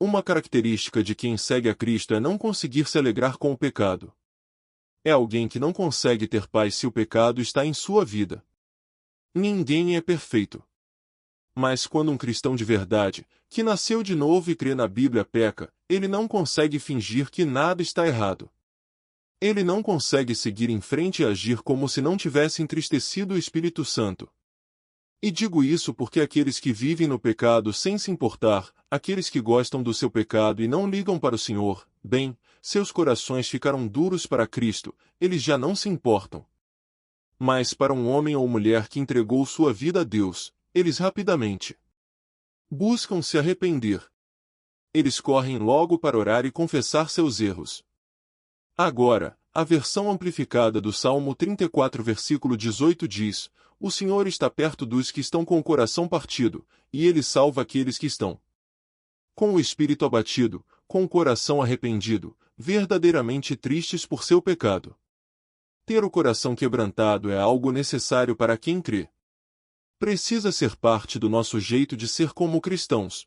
Uma característica de quem segue a Cristo é não conseguir se alegrar com o pecado. É alguém que não consegue ter paz se o pecado está em sua vida. Ninguém é perfeito. Mas quando um cristão de verdade, que nasceu de novo e crê na Bíblia, peca, ele não consegue fingir que nada está errado. Ele não consegue seguir em frente e agir como se não tivesse entristecido o Espírito Santo. E digo isso porque aqueles que vivem no pecado sem se importar, aqueles que gostam do seu pecado e não ligam para o Senhor, bem, seus corações ficaram duros para Cristo, eles já não se importam. Mas para um homem ou mulher que entregou sua vida a Deus, eles rapidamente buscam se arrepender. Eles correm logo para orar e confessar seus erros. Agora, a versão amplificada do Salmo 34 versículo 18 diz: O Senhor está perto dos que estão com o coração partido, e Ele salva aqueles que estão com o espírito abatido, com o coração arrependido, verdadeiramente tristes por seu pecado. Ter o coração quebrantado é algo necessário para quem crê. Precisa ser parte do nosso jeito de ser como cristãos.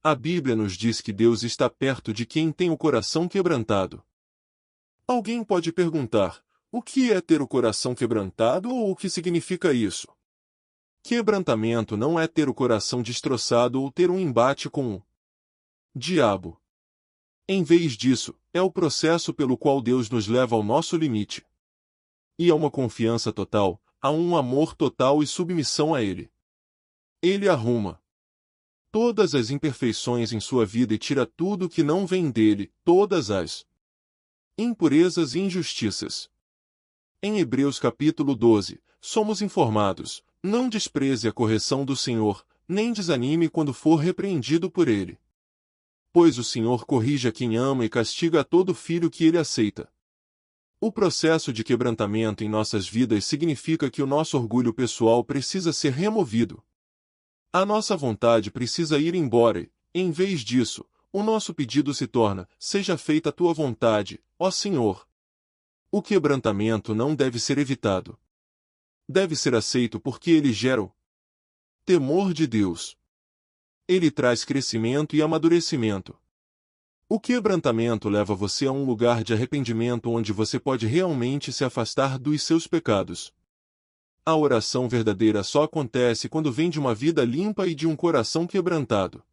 A Bíblia nos diz que Deus está perto de quem tem o coração quebrantado. Alguém pode perguntar: o que é ter o coração quebrantado ou o que significa isso? Quebrantamento não é ter o coração destroçado ou ter um embate com o diabo. Em vez disso, é o processo pelo qual Deus nos leva ao nosso limite. E há uma confiança total, há um amor total e submissão a Ele. Ele arruma todas as imperfeições em sua vida e tira tudo que não vem dele, todas as impurezas e injustiças. Em Hebreus capítulo 12, somos informados: não despreze a correção do Senhor, nem desanime quando for repreendido por Ele. Pois o Senhor corrige a quem ama e castiga a todo filho que Ele aceita. O processo de quebrantamento em nossas vidas significa que o nosso orgulho pessoal precisa ser removido. A nossa vontade precisa ir embora e, em vez disso, o nosso pedido se torna: seja feita a tua vontade, ó Senhor. O quebrantamento não deve ser evitado. Deve ser aceito porque ele gera o temor de Deus. Ele traz crescimento e amadurecimento. O quebrantamento leva você a um lugar de arrependimento onde você pode realmente se afastar dos seus pecados. A oração verdadeira só acontece quando vem de uma vida limpa e de um coração quebrantado.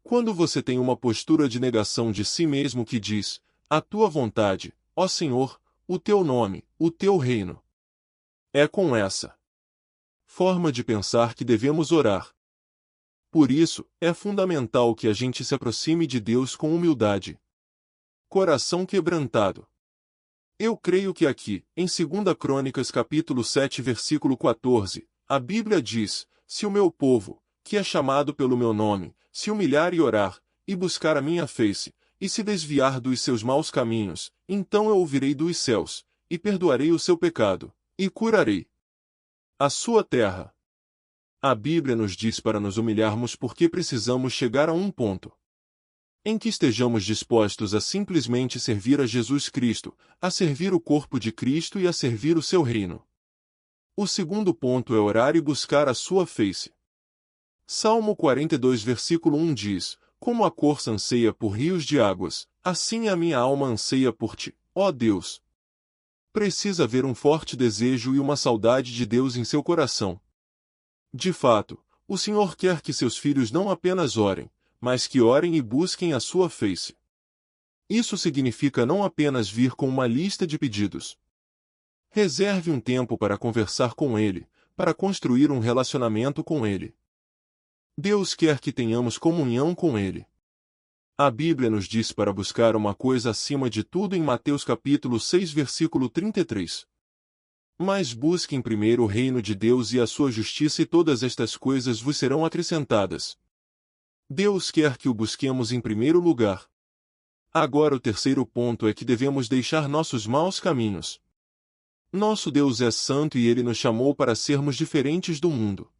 Quando você tem uma postura de negação de si mesmo que diz: a tua vontade, ó Senhor, o teu nome, o teu reino. É com essa forma de pensar que devemos orar. Por isso, é fundamental que a gente se aproxime de Deus com humildade. Coração quebrantado. Eu creio que aqui, em 2 Crônicas capítulo 7 versículo 14, a Bíblia diz: se o meu povo, que é chamado pelo meu nome, se humilhar e orar, e buscar a minha face, e se desviar dos seus maus caminhos, então eu ouvirei dos céus, e perdoarei o seu pecado, e curarei a sua terra. A Bíblia nos diz para nos humilharmos porque precisamos chegar a um ponto em que estejamos dispostos a simplesmente servir a Jesus Cristo, a servir o corpo de Cristo e a servir o seu reino. O segundo ponto é orar e buscar a sua face. Salmo 42 versículo 1 diz: como a corça anseia por rios de águas, assim a minha alma anseia por ti, ó Deus. Precisa haver um forte desejo e uma saudade de Deus em seu coração. De fato, o Senhor quer que seus filhos não apenas orem, mas que orem e busquem a sua face. Isso significa não apenas vir com uma lista de pedidos. Reserve um tempo para conversar com Ele, para construir um relacionamento com Ele. Deus quer que tenhamos comunhão com Ele. A Bíblia nos diz para buscar uma coisa acima de tudo em Mateus capítulo 6 versículo 33. Mas busquem primeiro o reino de Deus e a sua justiça e todas estas coisas vos serão acrescentadas. Deus quer que o busquemos em primeiro lugar. Agora o terceiro ponto é que devemos deixar nossos maus caminhos. Nosso Deus é santo e Ele nos chamou para sermos diferentes do mundo.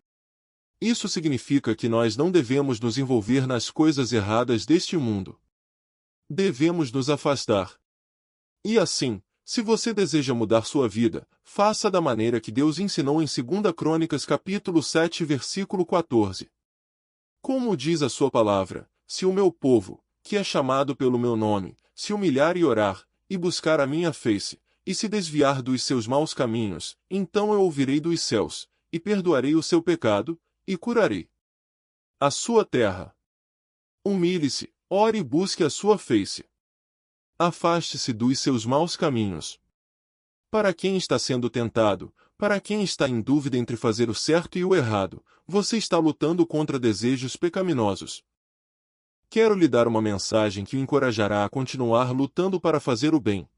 Isso significa que nós não devemos nos envolver nas coisas erradas deste mundo. Devemos nos afastar. E assim, se você deseja mudar sua vida, faça da maneira que Deus ensinou em 2 Crônicas capítulo 7 versículo 14. Como diz a sua palavra, se o meu povo, que é chamado pelo meu nome, se humilhar e orar, e buscar a minha face, e se desviar dos seus maus caminhos, então eu ouvirei dos céus, e perdoarei o seu pecado, e curarei a sua terra. Humilhe-se, ore e busque a sua face. Afaste-se dos seus maus caminhos. Para quem está sendo tentado, para quem está em dúvida entre fazer o certo e o errado, você está lutando contra desejos pecaminosos. Quero lhe dar uma mensagem que o encorajará a continuar lutando para fazer o bem.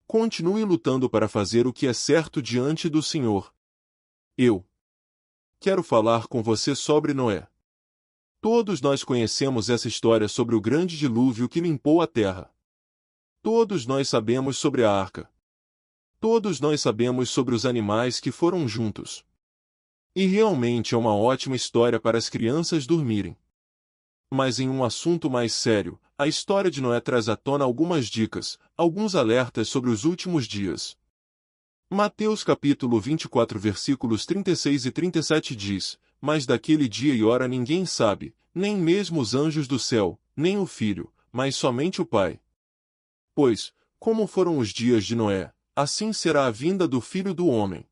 Continue lutando para fazer o que é certo diante do Senhor. Eu quero falar com você sobre Noé. Todos nós conhecemos essa história sobre o grande dilúvio que limpou a terra. Todos nós sabemos sobre a arca. Todos nós sabemos sobre os animais que foram juntos. E realmente é uma ótima história para as crianças dormirem. Mas em um assunto mais sério, a história de Noé traz à tona algumas dicas, alguns alertas sobre os últimos dias. Mateus capítulo 24 versículos 36 e 37 diz: Mas daquele dia e hora ninguém sabe, nem mesmo os anjos do céu, nem o Filho, mas somente o Pai. Pois, como foram os dias de Noé, assim será a vinda do Filho do Homem.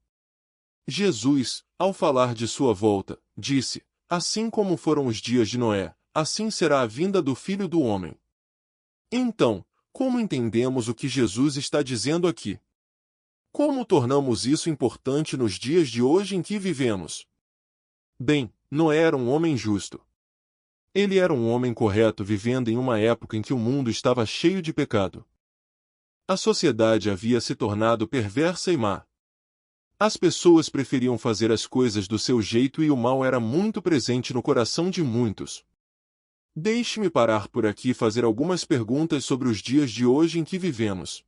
Jesus, ao falar de sua volta, disse: Assim como foram os dias de Noé, assim será a vinda do Filho do Homem. Então, como entendemos o que Jesus está dizendo aqui? Como tornamos isso importante nos dias de hoje em que vivemos? Bem, Noé era um homem justo. Ele era um homem correto vivendo em uma época em que o mundo estava cheio de pecado. A sociedade havia se tornado perversa e má. As pessoas preferiam fazer as coisas do seu jeito e o mal era muito presente no coração de muitos. Deixe-me parar por aqui e fazer algumas perguntas sobre os dias de hoje em que vivemos.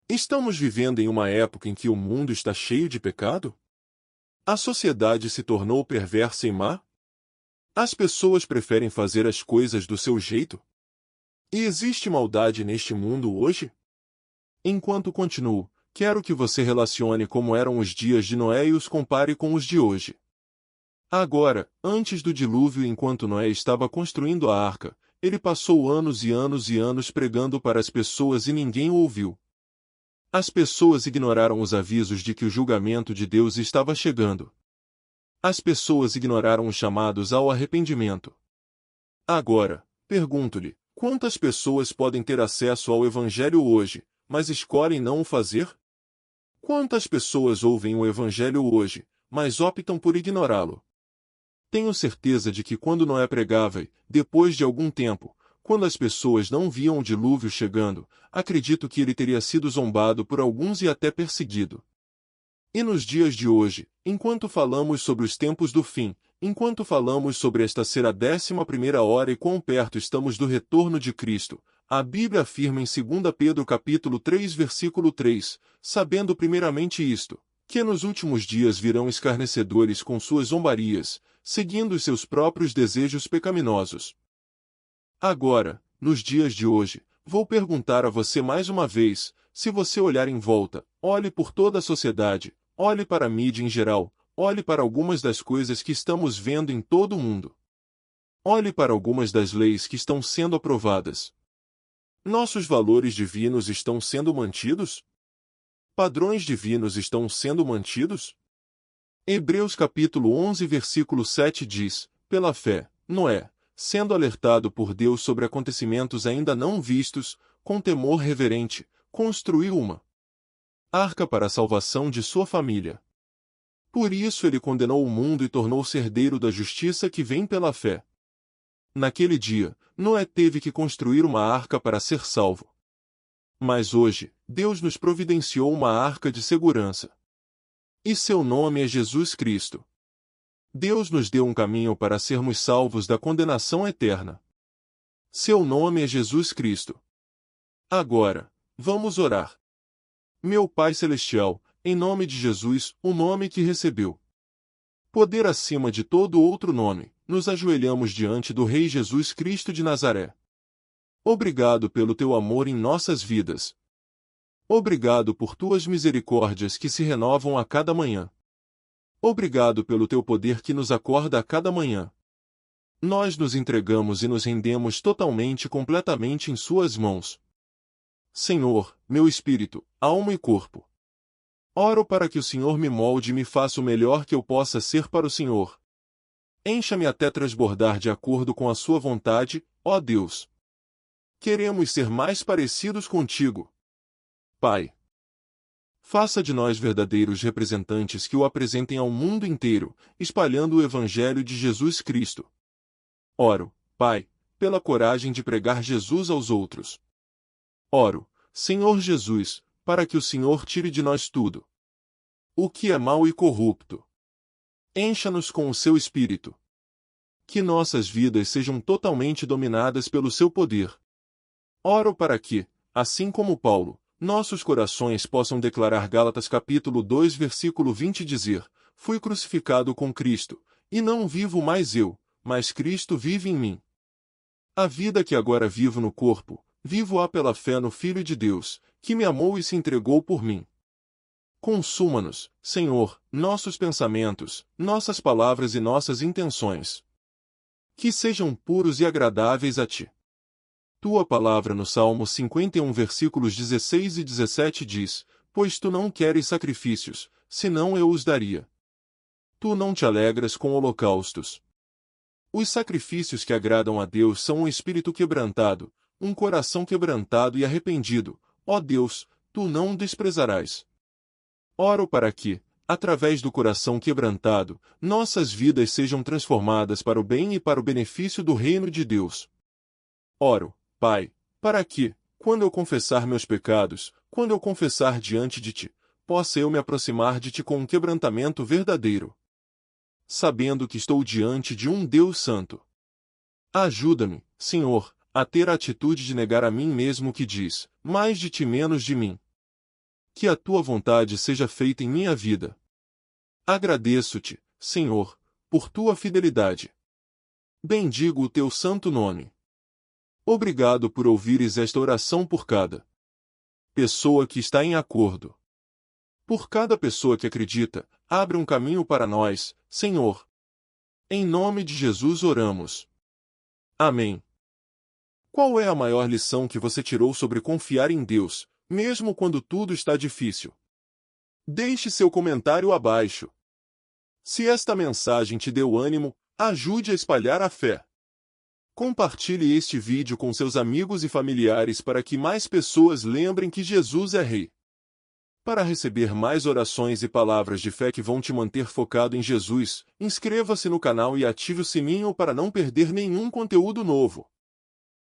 Estamos vivendo em uma época em que o mundo está cheio de pecado? A sociedade se tornou perversa e má? As pessoas preferem fazer as coisas do seu jeito? E existe maldade neste mundo hoje? Enquanto continuo, quero que você relacione como eram os dias de Noé e os compare com os de hoje. Agora, antes do dilúvio, enquanto Noé estava construindo a arca, ele passou anos e anos e anos pregando para as pessoas e ninguém o ouviu. As pessoas ignoraram os avisos de que o julgamento de Deus estava chegando. As pessoas ignoraram os chamados ao arrependimento. Agora, pergunto-lhe, quantas pessoas podem ter acesso ao Evangelho hoje, mas escolhem não o fazer? Quantas pessoas ouvem o Evangelho hoje, mas optam por ignorá-lo? Tenho certeza de que quando Noé pregava e, depois de algum tempo, quando as pessoas não viam o dilúvio chegando, acredito que ele teria sido zombado por alguns e até perseguido. E nos dias de hoje, enquanto falamos sobre os tempos do fim, enquanto falamos sobre esta ser a 11ª hora e quão perto estamos do retorno de Cristo, a Bíblia afirma em 2 Pedro capítulo 3 versículo 3, sabendo primeiramente isto, que nos últimos dias virão escarnecedores com suas zombarias, seguindo os seus próprios desejos pecaminosos. Agora, nos dias de hoje, vou perguntar a você mais uma vez, se você olhar em volta, olhe por toda a sociedade, olhe para a mídia em geral, olhe para algumas das coisas que estamos vendo em todo o mundo. Olhe para algumas das leis que estão sendo aprovadas. Nossos valores divinos estão sendo mantidos? Padrões divinos estão sendo mantidos? Hebreus capítulo 11 versículo 7 diz, pela fé, Noé, sendo alertado por Deus sobre acontecimentos ainda não vistos, com temor reverente, construiu uma arca para a salvação de sua família. Por isso ele condenou o mundo e tornou-se herdeiro da justiça que vem pela fé. Naquele dia, Noé teve que construir uma arca para ser salvo. Mas hoje, Deus nos providenciou uma arca de segurança. E seu nome é Jesus Cristo. Deus nos deu um caminho para sermos salvos da condenação eterna. Seu nome é Jesus Cristo. Agora, vamos orar. Meu Pai Celestial, em nome de Jesus, o nome que recebeu poder acima de todo outro nome, nos ajoelhamos diante do Rei Jesus Cristo de Nazaré. Obrigado pelo teu amor em nossas vidas. Obrigado por tuas misericórdias que se renovam a cada manhã. Obrigado pelo teu poder que nos acorda a cada manhã. Nós nos entregamos e nos rendemos totalmente e completamente em suas mãos. Senhor, meu espírito, alma e corpo. Oro para que o Senhor me molde e me faça o melhor que eu possa ser para o Senhor. Encha-me até transbordar de acordo com a sua vontade, ó Deus. Queremos ser mais parecidos contigo. Pai. Faça de nós verdadeiros representantes que o apresentem ao mundo inteiro, espalhando o Evangelho de Jesus Cristo. Oro, Pai, pela coragem de pregar Jesus aos outros. Oro, Senhor Jesus, para que o Senhor tire de nós tudo o que é mau e corrupto. Encha-nos com o seu Espírito. Que nossas vidas sejam totalmente dominadas pelo seu poder. Oro para que, assim como Paulo, nossos corações possam declarar Gálatas capítulo 2 versículo 20 dizer: fui crucificado com Cristo, e não vivo mais eu, mas Cristo vive em mim. A vida que agora vivo no corpo, vivo-a pela fé no Filho de Deus, que me amou e se entregou por mim. Consuma-nos, Senhor, nossos pensamentos, nossas palavras e nossas intenções. Que sejam puros e agradáveis a Ti. Tua palavra no Salmo 51 versículos 16 e 17 diz: pois Tu não queres sacrifícios, senão eu os daria. Tu não te alegras com holocaustos. Os sacrifícios que agradam a Deus são um espírito quebrantado, um coração quebrantado e arrependido. Ó Deus, Tu não o desprezarás. Oro para que, através do coração quebrantado, nossas vidas sejam transformadas para o bem e para o benefício do reino de Deus. Oro, Pai, para que, quando eu confessar meus pecados, quando eu confessar diante de Ti, possa eu me aproximar de Ti com um quebrantamento verdadeiro, sabendo que estou diante de um Deus santo. Ajuda-me, Senhor, a ter a atitude de negar a mim mesmo que diz: mais de Ti menos de mim. Que a Tua vontade seja feita em minha vida. Agradeço-Te, Senhor, por Tua fidelidade. Bendigo o Teu santo nome. Obrigado por ouvires esta oração por cada pessoa que está em acordo. Por cada pessoa que acredita, abre um caminho para nós, Senhor. Em nome de Jesus oramos. Amém. Qual é a maior lição que você tirou sobre confiar em Deus, mesmo quando tudo está difícil? Deixe seu comentário abaixo. Se esta mensagem te deu ânimo, ajude a espalhar a fé. Compartilhe este vídeo com seus amigos e familiares para que mais pessoas lembrem que Jesus é Rei. Para receber mais orações e palavras de fé que vão te manter focado em Jesus, inscreva-se no canal e ative o sininho para não perder nenhum conteúdo novo.